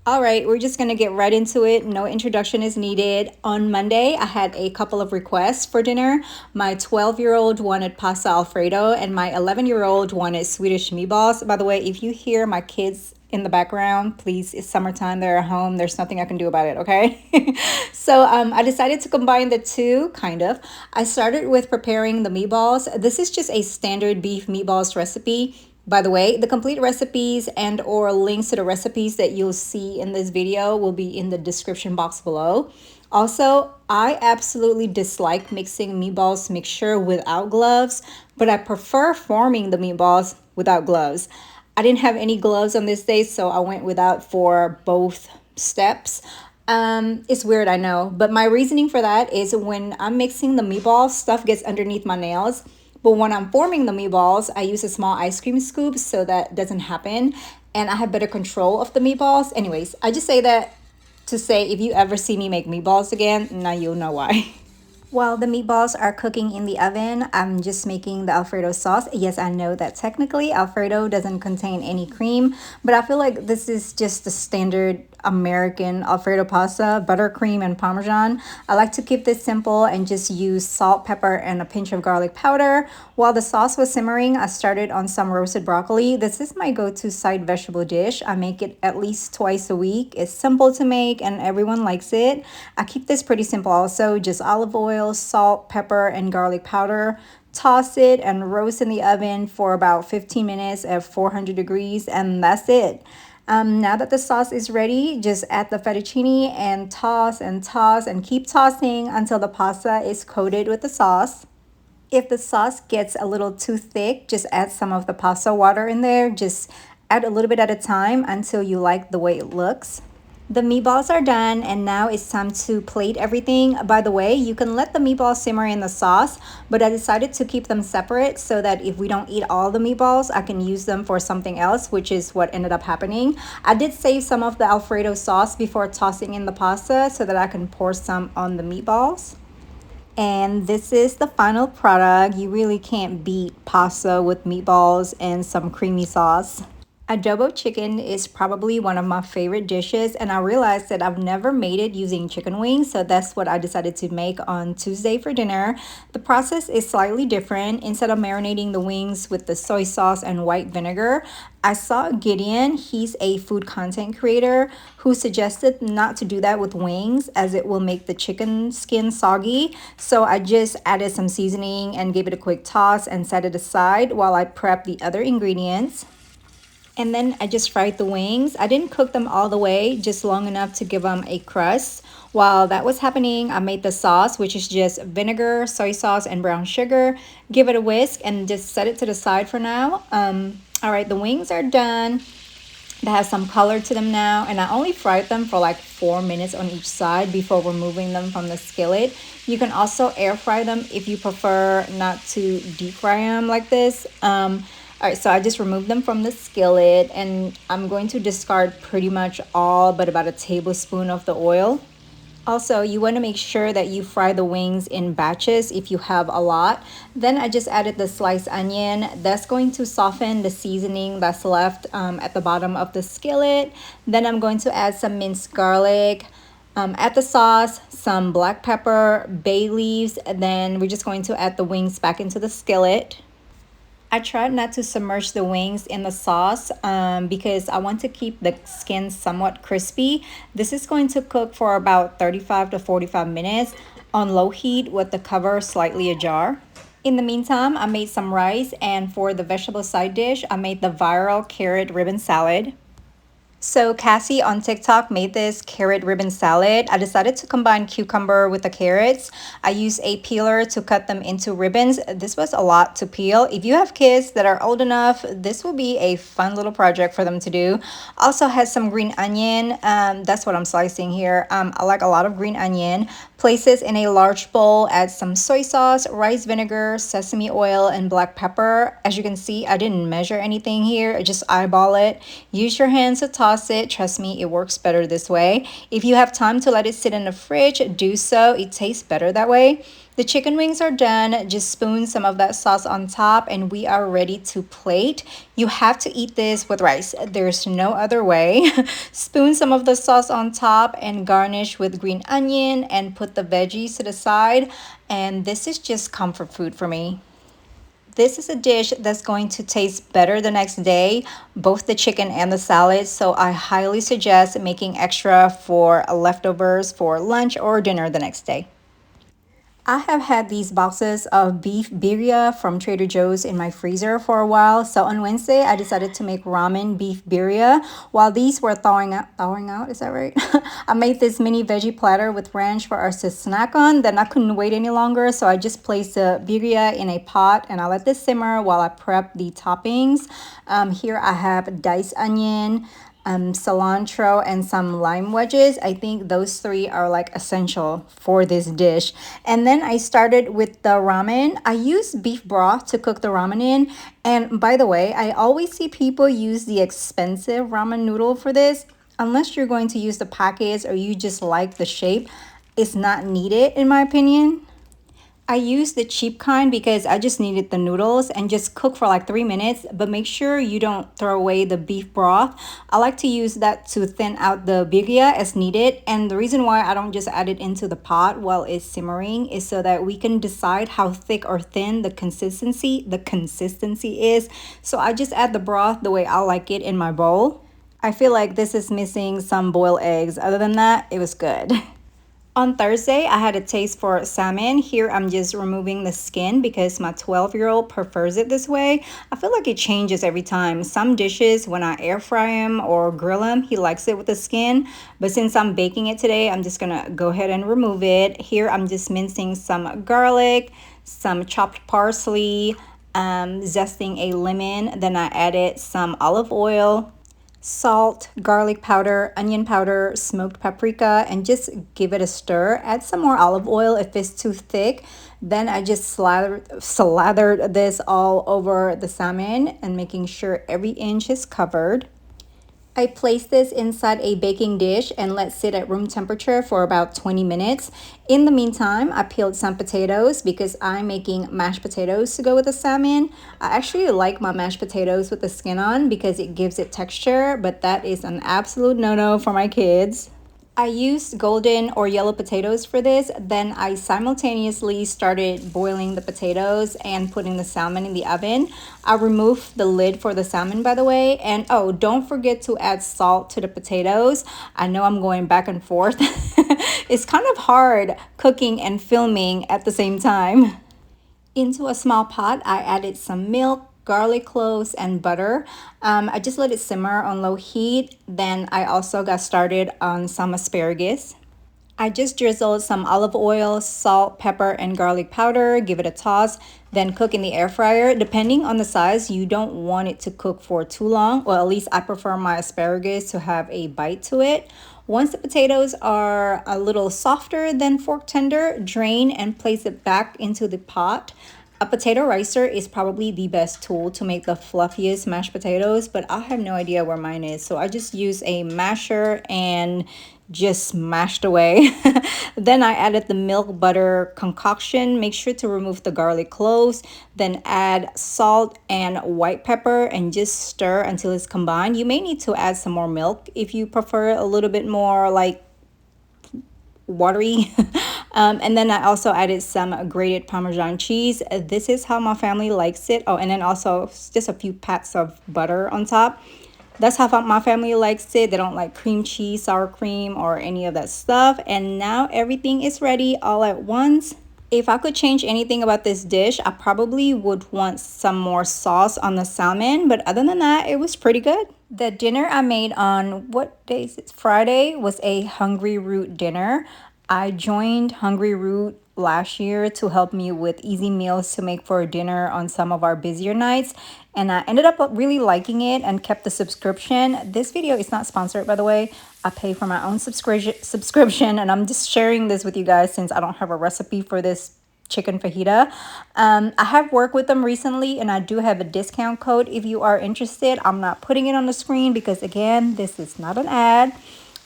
All right, we're just gonna get right into it. No introduction is needed. On Monday, I had a couple of requests for dinner. My 12-year-old wanted pasta Alfredo, and my 11-year-old wanted Swedish meatballs. By the way, if you hear my kids in the background, please, it's summertime, they're at home. There's nothing I can do about it, okay? So I decided to combine the two, kind of. I started with preparing the meatballs. This is just a standard beef meatballs recipe. By the way, the complete recipes and or links to the recipes that you'll see in this video will be in the description box below. Also, I absolutely dislike mixing meatballs mixture without gloves, but I prefer forming the meatballs without gloves. I didn't have any gloves on this day, so I went without for both steps. It's weird, I know, but my reasoning for that is when I'm mixing the meatballs, stuff gets underneath my nails. But when I'm forming the meatballs, I use a small ice cream scoop so that doesn't happen. And I have better control of the meatballs. Anyways, I just say that to say if you ever see me make meatballs again, now you'll know why. While the meatballs are cooking in the oven, I'm just making the Alfredo sauce. Yes, I know that technically Alfredo doesn't contain any cream, but I feel like this is just the standard American Alfredo pasta, buttercream and parmesan. I like to keep this simple and just use salt, pepper, and a pinch of garlic powder. While the sauce was simmering, I started on some roasted broccoli. This is my go-to side vegetable dish. I make it at least twice a week. It's simple to make and everyone likes it. I keep this pretty simple also, just olive oil, salt, pepper, and garlic powder. Toss it and roast in the oven for about 15 minutes at 400 degrees, and that's it. Now that the sauce is ready, just add the fettuccine and toss and keep tossing until the pasta is coated with the sauce. If the sauce gets a little too thick, just add some of the pasta water in there. Just add a little bit at a time until you like the way it looks. The meatballs are done and now it's time to plate everything. By the way, you can let the meatballs simmer in the sauce, but I decided to keep them separate so that if we don't eat all the meatballs, I can use them for something else, which is what ended up happening. I did save some of the Alfredo sauce before tossing in the pasta so that I can pour some on the meatballs. And this is the final product. You really can't beat pasta with meatballs and some creamy sauce. Adobo chicken is probably one of my favorite dishes, and I realized that I've never made it using chicken wings, so that's what I decided to make on Tuesday for dinner. The process is slightly different. Instead of marinating the wings with the soy sauce and white vinegar, I saw Gideon, he's a food content creator, who suggested not to do that with wings as it will make the chicken skin soggy. So I just added some seasoning and gave it a quick toss and set it aside while I prep the other ingredients. And then I just fried the wings. I didn't cook them all the way, just long enough to give them a crust. While that was happening, I made the sauce, which is just vinegar, soy sauce, and brown sugar. Give it a whisk and just set it to the side for now. All right, the wings are done. They have some color to them now, and I only fried them for like 4 minutes on each side before removing them from the skillet. You can also air fry them if you prefer not to deep fry them like this. All right, so I just removed them from the skillet, and I'm going to discard pretty much all but about a tablespoon of the oil. Also, you want to make sure that you fry the wings in batches if you have a lot. Then I just added the sliced onion. That's going to soften the seasoning that's left at the bottom of the skillet. Then I'm going to add some minced garlic. Add the sauce, some black pepper, bay leaves, and then we're just going to add the wings back into the skillet. I tried not to submerge the wings in the sauce because I want to keep the skin somewhat crispy. This is going to cook for about 35 to 45 minutes on low heat with the cover slightly ajar. In the meantime, I made some rice, and for the vegetable side dish, I made the viral carrot ribbon salad. So Cassie on TikTok made this carrot ribbon salad. I decided to combine cucumber with the carrots. I used a peeler to cut them into ribbons. This was a lot to peel. If you have kids that are old enough, this will be a fun little project for them to do. Also had some green onion. That's what I'm slicing here. I like a lot of green onion. Place this in a large bowl. Add some soy sauce, rice vinegar, sesame oil, and black pepper. As you can see, I didn't measure anything here. I just eyeball it. Use your hands to toss it. Trust me, it works better this way. If you have time to let it sit in the fridge, do so. It tastes better that way. The chicken wings are done. Just spoon some of that sauce on top and we are ready to plate. You have to eat this with rice. There's no other way. Spoon some of the sauce on top and garnish with green onion and put the veggies to the side. And this is just comfort food for me. This is a dish that's going to taste better the next day, both the chicken and the salad. So I highly suggest making extra for leftovers for lunch or dinner the next day. I have had these boxes of beef birria from Trader Joe's in my freezer for a while. So on Wednesday, I decided to make ramen beef birria. While these were thawing out, is that right? I made this mini veggie platter with ranch for us to snack on. Then I couldn't wait any longer. So I just placed the birria in a pot and I let this simmer while I prep the toppings. Here I have diced onion, cilantro and some lime wedges. I think those three are like essential for this dish. And then I started with the ramen. I use beef broth to cook the ramen in. And by the way, I always see people use the expensive ramen noodle for this. Unless you're going to use the packets or you just like the shape, it's not needed in my opinion. I used the cheap kind because I just needed the noodles and just cook for like 3 minutes, but make sure you don't throw away the beef broth. I like to use that to thin out the birria as needed. And the reason why I don't just add it into the pot while it's simmering is so that we can decide how thick or thin the consistency is. So I just add the broth the way I like it in my bowl. I feel like this is missing some boiled eggs. Other than that, it was good. On Thursday, I had a taste for salmon. Here, I'm just removing the skin because my 12-year-old prefers it this way. I feel like it changes every time. Some dishes, when I air fry them or grill them, he likes it with the skin. But since I'm baking it today, I'm just gonna go ahead and remove it. Here, I'm just mincing some garlic, some chopped parsley, zesting a lemon. Then I added some olive oil, salt, garlic powder, onion powder, smoked paprika, and just give it a stir. Add some more olive oil if it's too thick. Then I just slathered this all over the salmon and making sure every inch is covered. I placed this inside a baking dish and let sit at room temperature for about 20 minutes. In the meantime, I peeled some potatoes because I'm making mashed potatoes to go with the salmon. I actually like my mashed potatoes with the skin on because it gives it texture, but that is an absolute no-no for my kids. I used golden or yellow potatoes for this. Then I simultaneously started boiling the potatoes and putting the salmon in the oven. I removed the lid for the salmon, by the way. And oh, don't forget to add salt to the potatoes. I know I'm going back and forth. It's kind of hard cooking and filming at the same time. Into a small pot, I added some milk, garlic cloves, and butter. I just let it simmer on low heat. Then I also got started on some asparagus. I just drizzled some olive oil, salt, pepper, and garlic powder, give it a toss, then cook in the air fryer. Depending on the size, you don't want it to cook for too long, or at least I prefer my asparagus to have a bite to it. Once the potatoes are a little softer than fork tender, drain and place it back into the pot. A potato ricer is probably the best tool to make the fluffiest mashed potatoes, but I have no idea where mine is. So I just use a masher and just mashed away. Then I added the milk butter concoction. Make sure to remove the garlic cloves. Then add salt and white pepper and just stir until it's combined. You may need to add some more milk if you prefer a little bit more like watery. And then I also added some grated parmesan cheese. This is how my family likes it. Oh, and then also just a few pats of butter on top. That's how my family likes it. They don't like cream cheese, sour cream, or any of that stuff. And now everything is ready all at once. If I could change anything about this dish, I probably would want some more sauce on the salmon. But other than that, it was pretty good. The dinner I made on, what day is it? Friday, was a Hungry Root dinner. I joined Hungry Root last year to help me with easy meals to make for dinner on some of our busier nights. And I ended up really liking it and kept the subscription. This video is not sponsored, by the way. I pay for my own subscription, and I'm just sharing this with you guys since I don't have a recipe for this chicken fajita. I have worked with them recently, and I do have a discount code if you are interested. I'm not putting it on the screen because, again, this is not an ad.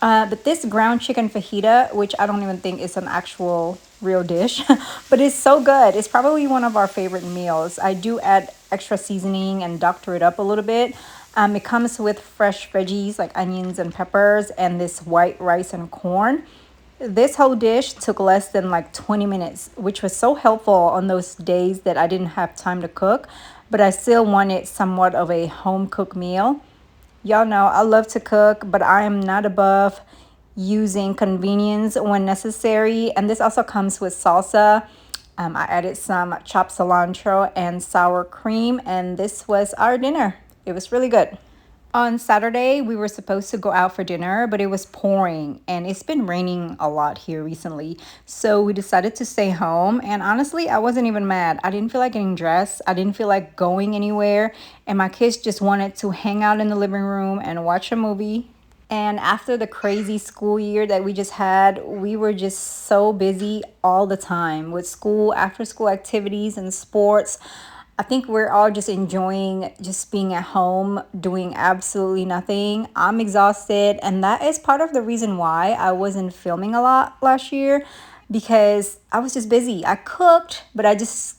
But this ground chicken fajita, which I don't even think is an actual real dish, but it's so good. It's probably one of our favorite meals. I do add extra seasoning and doctor it up a little bit. It comes with fresh veggies like onions and peppers and this white rice and corn. This whole dish took less than like 20 minutes, which was so helpful on those days that I didn't have time to cook, but I still wanted somewhat of a home cooked meal. Y'all know I love to cook, but I am not above using convenience when necessary. And this also comes with salsa. I added some chopped cilantro and sour cream, and this was our dinner. It was really good. On Saturday, we were supposed to go out for dinner, but it was pouring and it's been raining a lot here recently. So we decided to stay home. And honestly, I wasn't even mad. I didn't feel like getting dressed, I didn't feel like going anywhere. And my kids just wanted to hang out in the living room and watch a movie. And after the crazy school year that we just had, we were just so busy all the time with school, after school activities, and sports. I think we're all just enjoying just being at home, doing absolutely nothing. I'm exhausted, and that is part of the reason why I wasn't filming a lot last year because I was just busy. I cooked, but I just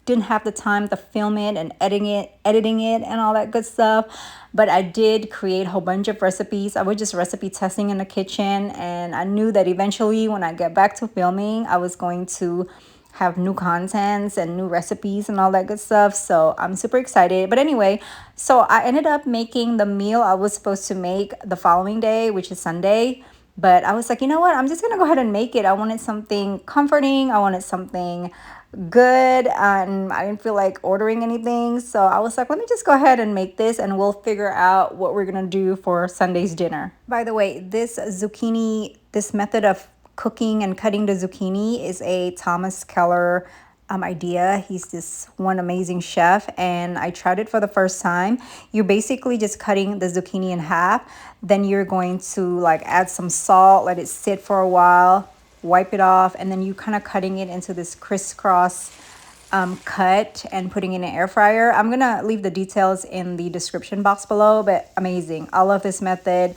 didn't have the time to film it and editing it and all that good stuff. But I did create a whole bunch of recipes. I was just recipe testing in the kitchen, and I knew that eventually when I get back to filming, I was going to have new contents and new recipes and all that good stuff. So I'm super excited. But anyway, so I ended up making the meal I was supposed to make the following day, which is Sunday. But I was like, you know what? I'm just going to go ahead and make it. I wanted something comforting. I wanted something good, and I didn't feel like ordering anything. So I was like, let me just go ahead and make this and we'll figure out what we're going to do for Sunday's dinner. By the way, this method of cooking and cutting the zucchini is a Thomas Keller idea. He's this one amazing chef, and I tried it for the first time. You're basically just cutting the zucchini in half. Then you're going to like add some salt, let it sit for a while, wipe it off, and then you kind of cutting it into this crisscross cut and putting it in an air fryer. I'm gonna leave the details in the description box below, but amazing. I love this method.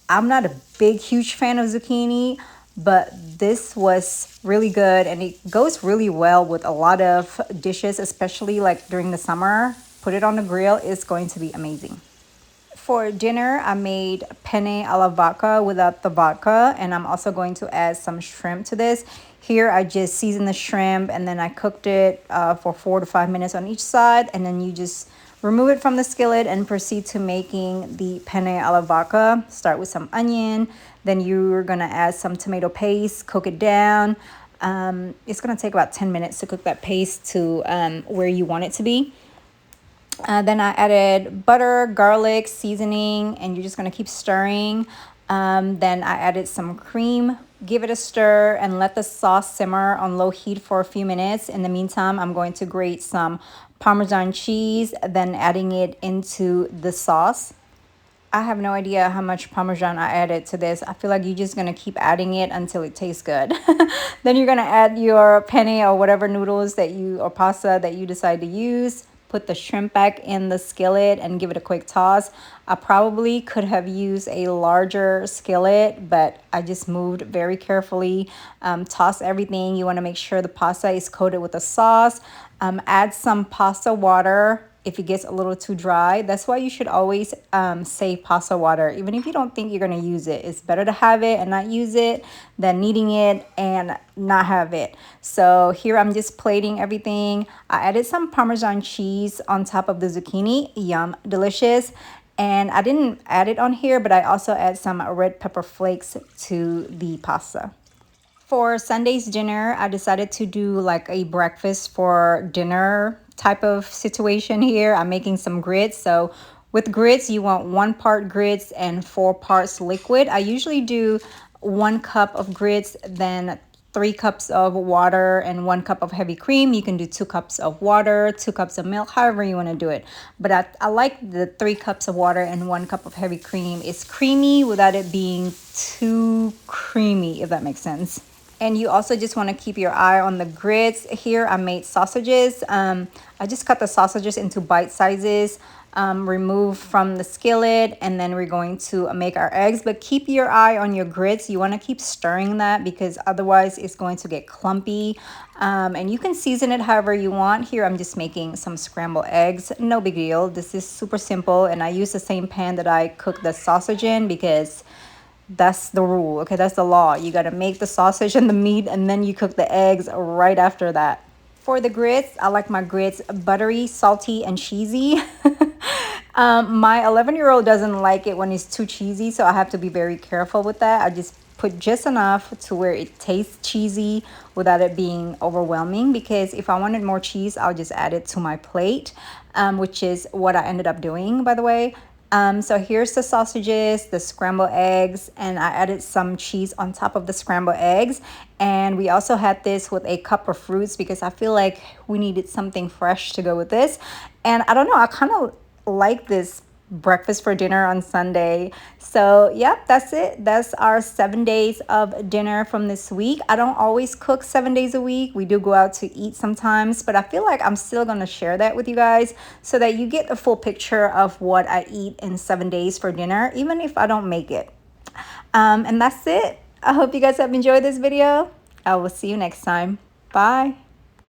I'm not a huge fan of zucchini, but this was really good and it goes really well with a lot of dishes, especially like during the summer. Put it on the grill, it's going to be amazing. For dinner, I made penne alla vodka without the vodka, and I'm also going to add some shrimp to this. Here, I just seasoned the shrimp and then I cooked it for 4 to 5 minutes on each side, and then you just remove it from the skillet and proceed to making the penne alla vodka. Start with some onion, then you're gonna add some tomato paste, cook it down. It's gonna take about 10 minutes to cook that paste to where you want it to be. Then I added butter, garlic, seasoning, and you're just going to keep stirring. Then I added some cream, give it a stir, and let the sauce simmer on low heat for a few minutes. In the meantime, I'm going to grate some Parmesan cheese, then adding it into the sauce. I have no idea how much Parmesan I added to this. I feel like you're just going to keep adding it until it tastes good. Then you're going to add your penne or whatever noodles or pasta that you decide to use. Put the shrimp back in the skillet and give it a quick toss. I probably could have used a larger skillet, but I just moved very carefully. Toss everything. You want to make sure the pasta is coated with the sauce. Add some pasta water if it gets a little too dry. That's why you should always save pasta water. Even if you don't think you're going to use it, it's better to have it and not use it than needing it and not have it. So here I'm just plating everything. I added some Parmesan cheese on top of the zucchini. Yum, delicious. And I didn't add it on here, but I also add some red pepper flakes to the pasta. For Sunday's dinner, I decided to do like a breakfast for dinner type of situation here. I'm making some grits. So with grits, you want 1 part grits and 4 parts liquid. I usually do 1 cup of grits, then 3 cups of water and 1 cup of heavy cream. You can do 2 cups of water, 2 cups of milk, however you want to do it. But I like the 3 cups of water and 1 cup of heavy cream. It's creamy without it being too creamy, if that makes sense. And you also just want to keep your eye on the grits. Here I made sausages. I just cut the sausages into bite sizes, remove from the skillet, and then we're going to make our eggs. But keep your eye on your grits. You want to keep stirring that because otherwise it's going to get clumpy. And you can season it however you want. Here I'm just making some scrambled eggs. No big deal. This is super simple, and I use the same pan that I cooked the sausage in because that's the rule. Okay, that's the law. You got to make the sausage and the meat, and then you cook the eggs right after that. For the grits, I like my grits buttery, salty, and cheesy. My 11-year-old doesn't like it when it's too cheesy, so I have to be very careful with that. I just put just enough to where it tastes cheesy without it being overwhelming, because if I wanted more cheese, I'll just add it to my plate, which is what I ended up doing, by the way. So here's the sausages, the scrambled eggs, and I added some cheese on top of the scrambled eggs. And we also had this with a cup of fruits because I feel like we needed something fresh to go with this. And I don't know, I kind of like this breakfast for dinner on Sunday. So yep, that's it. That's our 7 days of dinner from this week. I don't always cook 7 days a week. We do go out to eat sometimes, but I feel like I'm still going to share that with you guys so that you get a full picture of what I eat in 7 days for dinner, even if I don't make it. And that's it. I hope you guys have enjoyed this video. I will see you next time. Bye.